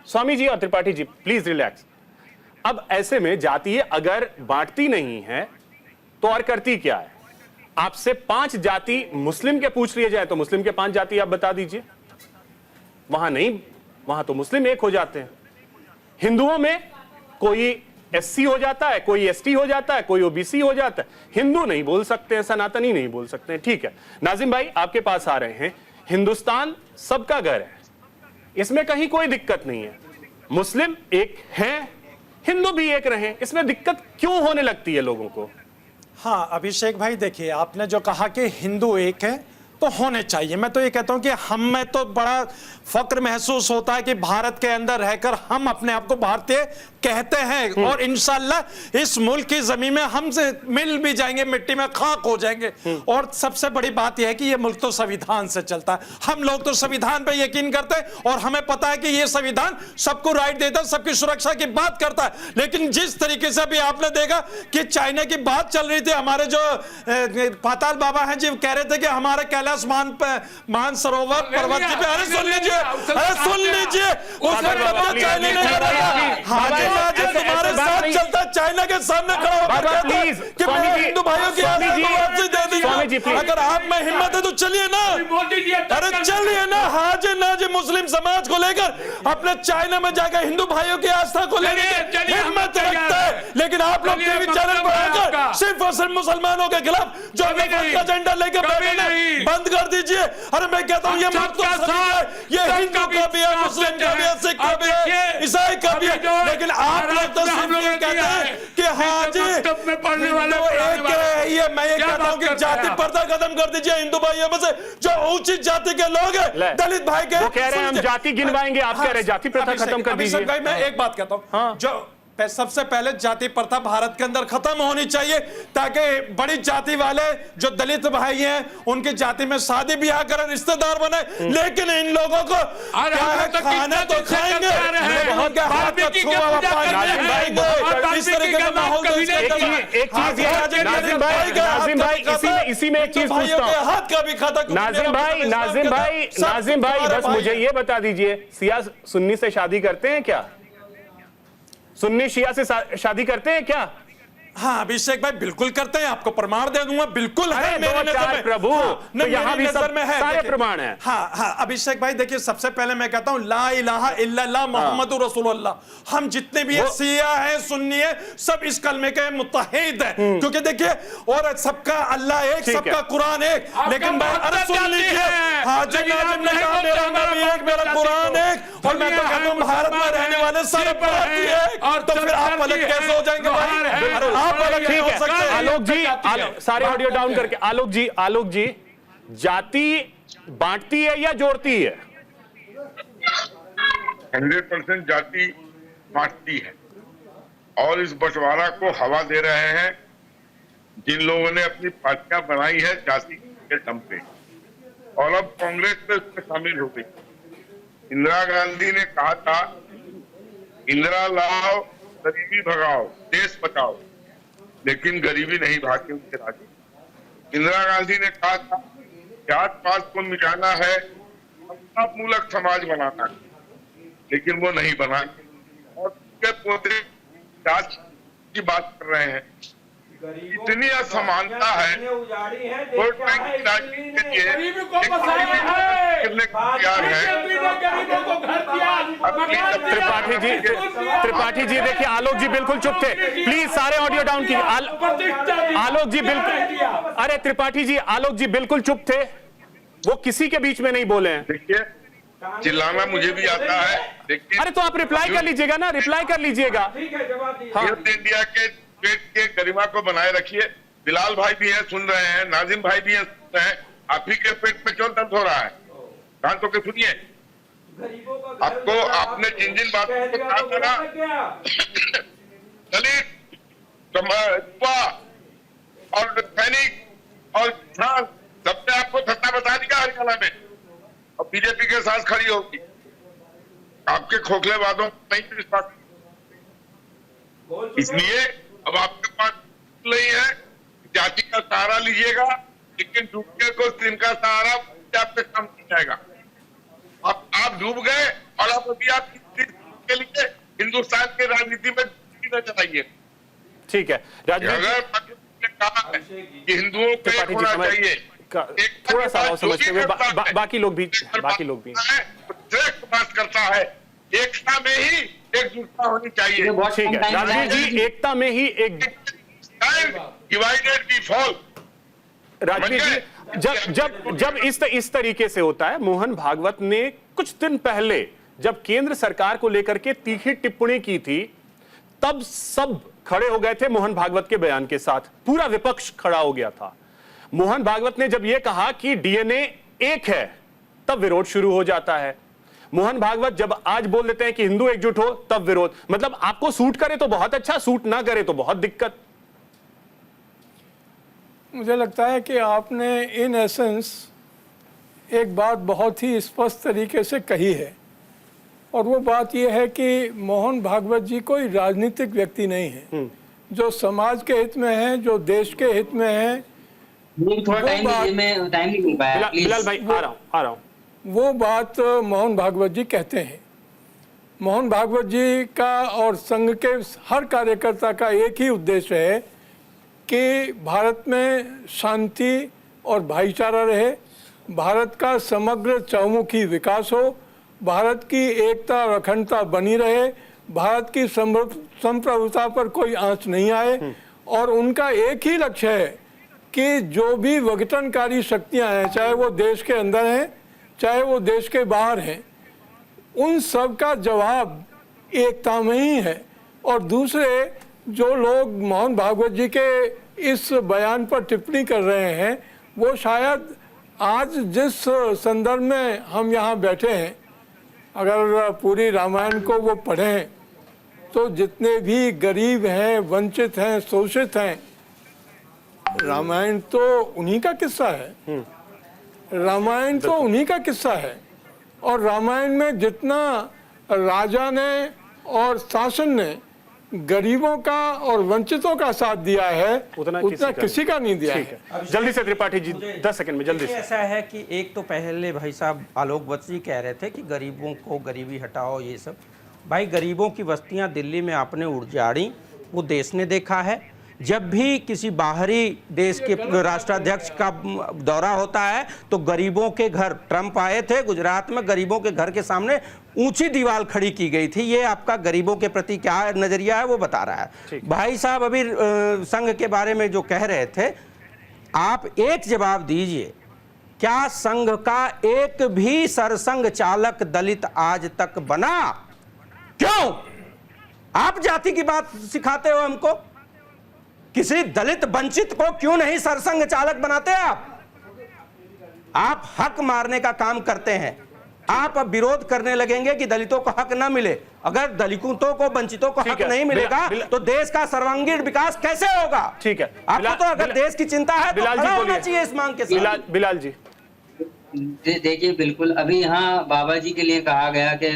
स्वामी जी और त्रिपाठी जी प्लीज रिलैक्स। अब ऐसे में जाति अगर बांटती नहीं है तो और करती क्या है? आपसे 5 जाति मुस्लिम के पूछ लिए जाए तो मुस्लिम के 5 जाति आप बता दीजिए। वहां नहीं, वहां तो मुस्लिम एक हो जाते हैं। हिंदुओं में कोई एससी हो जाता है, कोई एसटी हो जाता है, कोई ओबीसी हो जाता है। हिंदू नहीं बोल सकते हैं, सनातनी नहीं बोल सकते हैं। ठीक है नाजिम भाई, आपके पास आ रहे हैं। हिंदुस्तान सबका घर है, इसमें कहीं कोई दिक्कत नहीं है। मुस्लिम एक हैं, हिंदू भी एक रहे, इसमें दिक्कत क्यों होने लगती है लोगों को? हाँ अभिषेक भाई, देखिए आपने जो कहा कि हिंदू एक है तो होने चाहिए। मैं तो ये कहता हूं कि हम में तो बड़ा फक्र महसूस होता है कि भारत के अंदर रहकर हम अपने आप को भारतीय कहते हैं, और इंशाल्लाह इस मुल्क की जमीन में हमसे मिल भी जाएंगे, मिट्टी में खाक हो जाएंगे। और सबसे बड़ी बात यह है कि ये मुल्क तो संविधान से चलता है। हम लोग तो संविधान पे यकीन करते हैं और हमें पता है कि ये संविधान सबको राइट देता है, सबकी सुरक्षा की बात करता है। लेकिन जिस तरीके से अभी आपने देखा कि चाइना की बात चल रही थी, हमारे जो पाताल बाबा हैं जी कह रहे थे कि हमारे कैलाश मानसरोवर पर्वत जी पे, अरे सुन लीजिए तुम्हारे साथ चलता, चाइना के सामने खड़ा होकर कि मैं हिंदू भाइयों की दे दी। अगर आप में हिम्मत है तो चलिए ना, अरे चलिए ना, हाजिर नाजिर मुस्लिम समाज को लेकर अपने चाइना में जाकर हिंदू भाइयों की आस्था को लेकर हिम्मत रखता है, लेकिन आप लोग टीवी चैनल पर आकर सिर्फ और सिर्फ मुसलमानों के खिलाफ जो विपक्ष का एजेंडा लेकर बैठे हैं, बंद कर दीजिए। अरे मैं कहता हूँ ये मत तो ये हिंदू का भी है, मुस्लिम का भी है, सिख का भी है, ईसाई का भी है, लेकिन आप लोग तो सिर्फ ये कहते हैं कि हाँ जी ये मैं ये कहता हूँ कि जाति पर्दा खत्म कर दीजिए। हिंदू भाइयों में से जो उचित जाति के लोग हैं, दलित भाई के, वो कह रहे हैं हम जाति गिनवाएंगे, आप कह रहे हैं जाति प्रथा खत्म कर दीजिए। भाई मैं एक बात कहता हूँ, जो सबसे पहले जाति प्रथा भारत के अंदर खत्म होनी चाहिए, ताकि बड़ी जाति वाले जो दलित भाई हैं उनकी जाति में शादी ब्याह करें, रिश्तेदार बने। लेकिन इन लोगों को क्या है, खाना तो खाएंगे, इस तरीके का माहौल। एक चीज नाजिम भाई इसी में एक चीज पूछता हूं, हाथ का भी खाता। नाजिम भाई बस मुझे ये बता दीजिए, सिया सुन्नी से शादी करते हैं क्या? सुन्नी शिया से शादी करते हैं क्या? हाँ अभिषेक भाई बिल्कुल करते हैं, आपको प्रमाण दे दूंगा, बिल्कुल है मेरे नजर में। प्रभु तो यहाँ भी सब में है, सारे प्रमाण हैं। हाँ अभिषेक भाई देखिए, सबसे पहले मैं कहता हूँ ला इलाहा इल्लल्लाह मुहम्मदुर रसूलुल्लाह। हम जितने भी शिया हैं, सुन्नी है, सब इस कलमे के मुत्तहिद हैं, क्योंकि देखिए और सबका अल्लाह एक, सबका कुरान एक। लेकिन अरे सुन लीजिए, हाँ नाजिम ने कहा मेरा नबी एक, मेरा कुरान एक, और मैं तो कहता हूँ भारत में रहने वाले सारे भारतीय एक, और तो फिर आप अलग कैसे हो जाएंगे भाई? ठीक है आलोक जी, सारे ऑडियो डाउन करके। आलोक जी जाति बांटती है या जोड़ती है? 100% जाति बांटती है, और इस बंटवारा को हवा दे रहे हैं जिन लोगों ने अपनी पार्टियां बनाई है जाति के दम पे, और अब कांग्रेस में उसमें शामिल हो गई। इंदिरा गांधी ने कहा था इंदिरा लाओ गरीबी भगाओ देश बचाओ, लेकिन गरीबी नहीं भागी उनके राज्य। इंदिरा गांधी ने कहा था जात पात को मिटाना है, मूलक समाज बनाना है, लेकिन वो नहीं बना, और उसके पोते जात की बात कर रहे हैं। इतनी असमानता है, वोट बैंक की राजनीति के लिए करने को तैयार है। त्रिपाठी जी देखिए, आलोक जी बिल्कुल चुप थे, प्लीज सारे ऑडियो डाउन कीजिए। आलोक जी बिल्कुल, अरे त्रिपाठी जी, आलोक जी बिल्कुल चुप थे, वो किसी के बीच में नहीं बोले हैं। देखिए चिल्लाना मुझे भी आता है, लेकिन अरे तो आप रिप्लाई कर लीजिएगा ना, रिप्लाई कर लीजिएगा। इंडिया के पेट के गरिमा को बनाए रखिए। बिलाल भाई भी है, सुन रहे हैं, नाजिम भाई भी है, सुन रहे हैं। आप ही के पेट में क्यों दर्द हो रहा है? कान तो के सुनिए, आपको आपने जिन जिन बातों को कहा था ना, दलित और सैनिक और किसान, सबने आपको सत्ता बता दिया हरियाणा में, और बीजेपी के साथ खड़ी होगी। आपके खोखले वादों को नहीं विश्वास, इसलिए अब आपके पास नहीं है, जाति का सहारा लीजिएगा, लेकिन डूबने को सिम का सहारा आपके काम नहीं जाएगा। आप डूब गए, और आप अभी आप के लिए हिंदुस्तान की राजनीति में नजर आइए। ठीक है, अगर कहा है कि हिंदुओं को एक होना चाहिए, थोड़ा सा समझते हुए बाकी लोग भी श्रेष्ठ बात करता है, एकता में ही एकजुटता होनी चाहिए। ठीक है राजवीर जी, एकता में ही एक डिवाइडेड वी फॉल। राजवीर जी, जब इस तरीके से होता है, मोहन भागवत ने कुछ दिन पहले जब केंद्र सरकार को लेकर के तीखी टिप्पणी की थी, तब सब खड़े हो गए थे मोहन भागवत के बयान के साथ, पूरा विपक्ष खड़ा हो गया था। मोहन भागवत ने जब यह कहा कि डीएनए एक है, तब विरोध शुरू हो जाता है। मोहन भागवत जब आज बोल देते हैं कि हिंदू एकजुट हो, तब विरोध। मतलब आपको सूट करे तो बहुत अच्छा, सूट ना करे तो बहुत दिक्कत। मुझे लगता है कि आपने इन एसेंस एक बात बहुत ही स्पष्ट तरीके से कही है, और वो बात ये है कि मोहन भागवत जी कोई राजनीतिक व्यक्ति नहीं है, जो समाज के हित में है, जो देश के हित में है। टाइम नहीं मिल पाया, बिलाल भाई आ रहा हूं। वो बात मोहन भागवत जी कहते हैं। मोहन भागवत जी का और संघ के हर कार्यकर्ता का एक ही उद्देश्य है कि भारत में शांति और भाईचारा रहे, भारत का समग्र चहुमुखी विकास हो, भारत की एकता और अखंडता बनी रहे, भारत की संप्रभुता पर कोई आंच नहीं आए और उनका एक ही लक्ष्य है कि जो भी विघटनकारी शक्तियां हैं, चाहे वो देश के अंदर हैं चाहे वो देश के बाहर हैं, उन सब का जवाब एकता में ही है। और दूसरे जो लोग मोहन भागवत जी के इस बयान पर टिप्पणी कर रहे हैं, वो शायद आज जिस संदर्भ में हम यहाँ बैठे हैं, अगर पूरी रामायण को वो पढ़ें तो जितने भी गरीब हैं, वंचित हैं, शोषित हैं, रामायण तो उन्हीं का किस्सा है। रामायण तो उन्हीं का किस्सा है। और रामायण में जितना राजा ने और शासन ने गरीबों का और वंचितों का साथ दिया है उतना किसी का नहीं दिया है। जल्दी से त्रिपाठी जी 10 सेकंड में जल्दी से। ऐसा है कि एक तो पहले भाई साहब आलोक वत्स जी कह रहे थे कि गरीबों को गरीबी हटाओ, ये सब। भाई गरीबों की बस्तियां दिल्ली में आपने उजाड़ी, वो देश ने देखा है। जब भी किसी बाहरी देश के राष्ट्राध्यक्ष का दौरा होता है तो गरीबों के घर, ट्रंप आए थे गुजरात में, गरीबों के घर के सामने ऊंची दीवार खड़ी की गई थी। ये आपका गरीबों के प्रति क्या नजरिया है वो बता रहा है। भाई साहब अभी संघ के बारे में जो कह रहे थे, आप एक जवाब दीजिए, क्या संघ का एक भी सरसंघ चालक दलित आज तक बना? क्यों? आप जाति की बात सिखाते हो हमको? किसी दलित वंचित को क्यों नहीं सरसंघ चालक बनाते? आप हक मारने का काम करते हैं। आप अब विरोध करने लगेंगे कि दलितों को हक ना मिले। अगर दलितों को, वंचितों को हक नहीं मिलेगा तो देश का सर्वांगीण विकास कैसे होगा? ठीक है, आपको तो अगर देश की चिंता है तो खड़ा होना चाहिए इस मांग के साथ। बिलाल जी देखिए, बिल्कुल अभी यहाँ बाबा जी के लिए कहा गया कि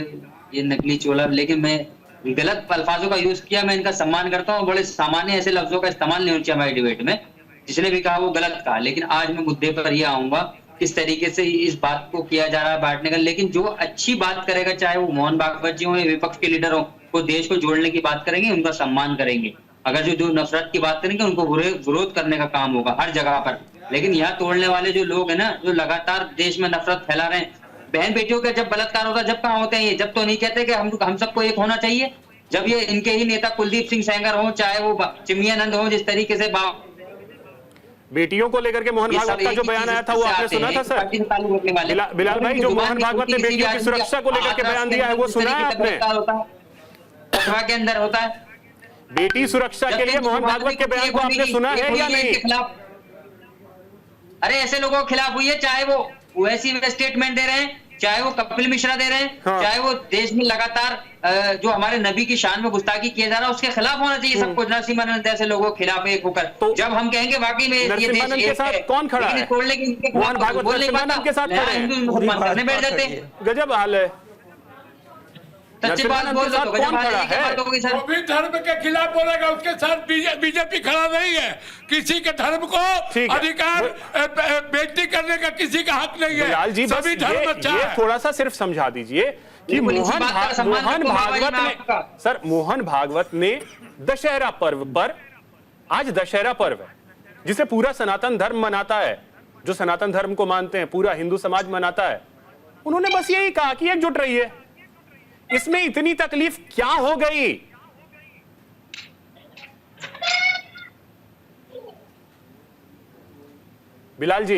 ये नकली चोला, लेकिन मैं गलत अल्फाजों का यूज किया, मैं इनका सम्मान करता हूँ। बड़े सामान्य ऐसे लफ्जों का इस्तेमाल नहीं होना चाहिए हमारी डिबेट में। जिसने भी कहा वो गलत कहा, लेकिन आज मैं मुद्दे पर ये आऊंगा किस तरीके से इस बात को किया जा रहा है बांटने का। लेकिन जो अच्छी बात करेगा, चाहे वो मोहन भागवत जी हो या विपक्ष के लीडर हो, वो देश को जोड़ने की बात करेंगे, उनका सम्मान करेंगे। अगर जो नफरत की बात करेंगे, उनको विरोध करने का काम होगा हर जगह पर। लेकिन यहाँ तोड़ने वाले जो लोग हैं ना, जो लगातार देश में नफरत फैला रहे हैं, बहन बेटियों का जब बलात्कार होता है, जब कहाँ होते हैं ये? जब तो नहीं कहते कि हम सबको एक होना चाहिए। जब ये इनके ही नेता कुलदीप सिंह सेंगर हो, चाहे वो चिमनियानंद हो, जिस तरीके से बेटियों को लेकर के मोहन भागवत का जो बयान आया था वो आपने सुना था सर? बिलाल भाई, जो मोहन भागवत ने बेटियों की सुरक्षा को लेकर के बयान दिया है वो सुना है आपने? सभा के अंदर होता है। बेटी सुरक्षा के लिए मोहन भागवत के बयान को आपने सुना है या नहीं? अरे ऐसे लोगों के खिलाफ हुई है, चाहे वो ओवैसी में स्टेटमेंट दे रहे हैं, चाहे वो कपिल मिश्रा दे रहे हैं, चाहे वो देश में लगातार जो हमारे नबी की शान में गुस्ताखी किया जा रहा है, उसके खिलाफ होना चाहिए सबको। नरसिम्हानंद ऐसे लोगों के खिलाफ एक होकर तो जब हम कहेंगे वाकई में ये देश के साथ कौन खड़ा है? तोड़ने की मोहन भागवत के साथ हिंदू मुसलमान करने बैठ जाते हैं। गजब हाल है। सच्ची बात बोल दो तो गजब हाल है। वो भी धर्म के खिलाफ बोलेगा, उसके साथ बीजेपी खड़ा नहीं है। किसी के धर्म को अधिकार बेइज्जती करने का किसी का हक नहीं है। सभी धर्म अच्छा है। थोड़ा सा सिर्फ समझा दीजिए कि मोहन भागवत ने दशहरा पर्व पर, आज दशहरा पर्व है जिसे पूरा सनातन धर्म मनाता है, जो सनातन धर्म को मानते हैं पूरा हिंदू समाज मनाता है, उन्होंने बस यही कहा कि एकजुट रहिए। इसमें इतनी तकलीफ क्या हो गई? बिलाल जी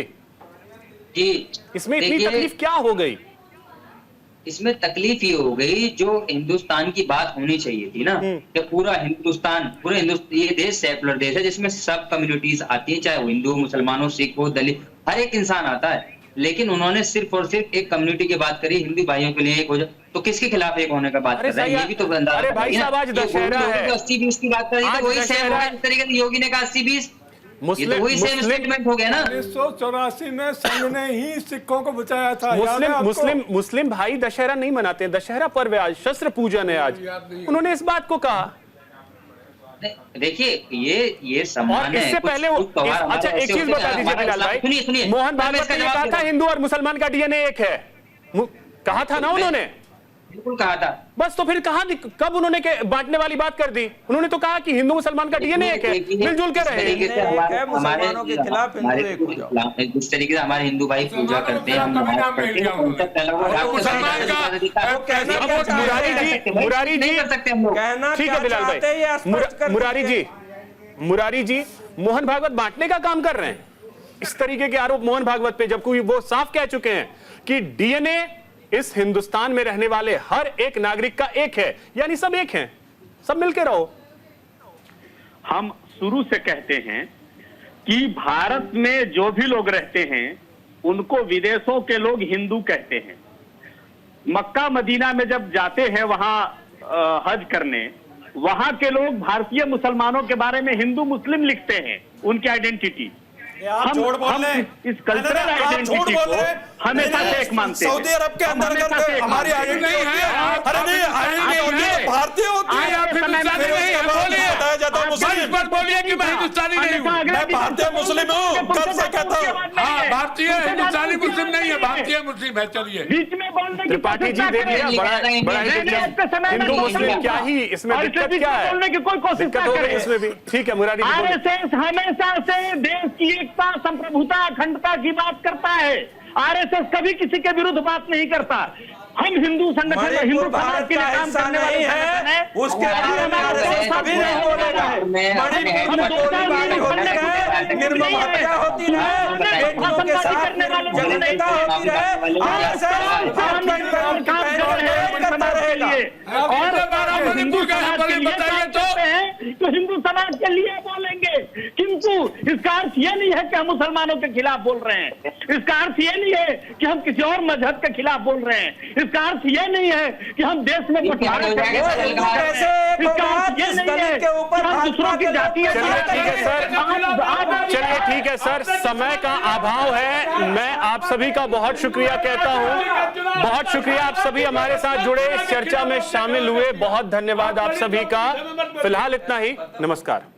इसमें इतनी तकलीफ क्या हो गई? इसमें तकलीफ ये हो गई जो हिंदुस्तान की बात होनी चाहिए थी ना, कि पूरे हिंदुस्तान ये देश सेकुलर देश है जिसमें सब कम्युनिटीज आती हैं, चाहे वो हिंदू, मुसलमानों, सिख हो, दलित, हर एक इंसान आता है। लेकिन उन्होंने सिर्फ और सिर्फ एक कम्युनिटी की बात करी, हिंदू भाइयों के लिए एक हो जाए, तो किसके खिलाफ एक होने का बात कर रहे हैं? ये भी तो अरे भाई साहब, आज दशहरा है, 80-20 की बात करी तो वही सेम होगा जिस तरीके से योगी ने कहा 80-20, ये तो वही सेम स्टेटमेंट हो गया ना। 1984 में संघ ने ही सिखों को बचाया था। मुस्लिम भाई दशहरा नहीं मनाते हैं, दशहरा पर्व है आज, शस्त्र पूजन है आज, उन्होंने इस बात को कहा। देखिए ये सम्मान है। इससे पहले अच्छा एक चीज बता दीजिए बिलाल भाई, सुनिए मोहन भागवत ने कहा था हिंदू और मुसलमान का डीएनए एक है, कहा था ना उन्होंने? बिल्कुल कहा था। बस तो फिर कहा कब उन्होंने बांटने वाली बात कर दी? उन्होंने तो कहा कि हिंदू मुसलमान का डीएनए एक है, मिलजुल के रहे। मुसलमानों के खिलाफ हिंदू एक हो जाओ। जिस तरीके से हमारे हिंदू भाई पूजा करते हैं, हम नमाज पढ़ते हैं, मुरारी जी कर सकते हम लोग। ठीक है बिलाल भाई, मुरारी जी मोहन भागवत बांटने का काम कर रहे हैं। इस तरीके के आरोप मोहन भागवत पे, जबकि वो साफ कह चुके हैं कि डीएनए इस हिंदुस्तान में रहने वाले हर एक नागरिक का एक है, यानी सब एक हैं, सब मिलके रहो। हम शुरू से कहते हैं कि भारत में जो भी लोग रहते हैं उनको विदेशों के लोग हिंदू कहते हैं। मक्का मदीना में जब जाते हैं वहां हज करने, वहां के लोग भारतीय मुसलमानों के बारे में हिंदू मुस्लिम लिखते हैं, उनकी आइडेंटिटी। हम इस कल्चरल आइडेंटिटी को हमेशा से एक मानते हैं। सऊदी अरब के अंदर अगर हमारी आइडेंटिटी होती है, अरे नहीं आइडेंटिटी होती है भारतीय होती है, आप हिंदुस्तानी नहीं है, बोलिए बताया जाता है मुस्लिम पर, बोलिए कि मैं हिंदुस्तानी नहीं हूं, मैं भारतीय मुस्लिम हूं, कब से कहता हूं। हाँ, भारतीय हिंदुस्तानी मुस्लिम नहीं है, भारतीय मुस्लिम है। चलिए बीच में बोलने की त्रिपाठी जी देख लिया, बड़ा हिंदू मुस्लिम क्या ही इसमें दिक्कत क्या है? बोलने की कोई कोशिश दिक्कत हो गई इसमें भी। ठीक है मुरारी जी, आरएसएस हमेशा से देश की एकता, संप्रभुता, अखंडता की बात करता है। आरएसएस कभी किसी के विरुद्ध बात नहीं करता। हम हिंदू संगठन, हिंदू समाज के लिए काम करने वाले हैं, उसके कभी नहीं बोलेगा। निर्मम हत्या होती है, बेटियों के साथ जनता होती है, और हिंदू समाज के लिए तो हिंदू समाज के लिए बोलेंगे, किंतु इसका अर्थ ये नहीं है कि हम मुसलमानों के खिलाफ बोल रहे हैं। इसका अर्थ ये नहीं है कि हम किसी और मजहब के खिलाफ बोल रहे हैं। इसका अर्थ ये नहीं है कि हम देश में बंटवारे इसका अर्थ ये नहीं है कि हम दूसरों की जाति। चलिए ठीक है सर, समय का अभाव है। मैं आप सभी का बहुत शुक्रिया कहता हूं, बहुत शुक्रिया आप सभी हमारे साथ जुड़े, इस चर्चा में शामिल हुए, बहुत धन्यवाद आप सभी का। फिलहाल इतना ही, नमस्कार।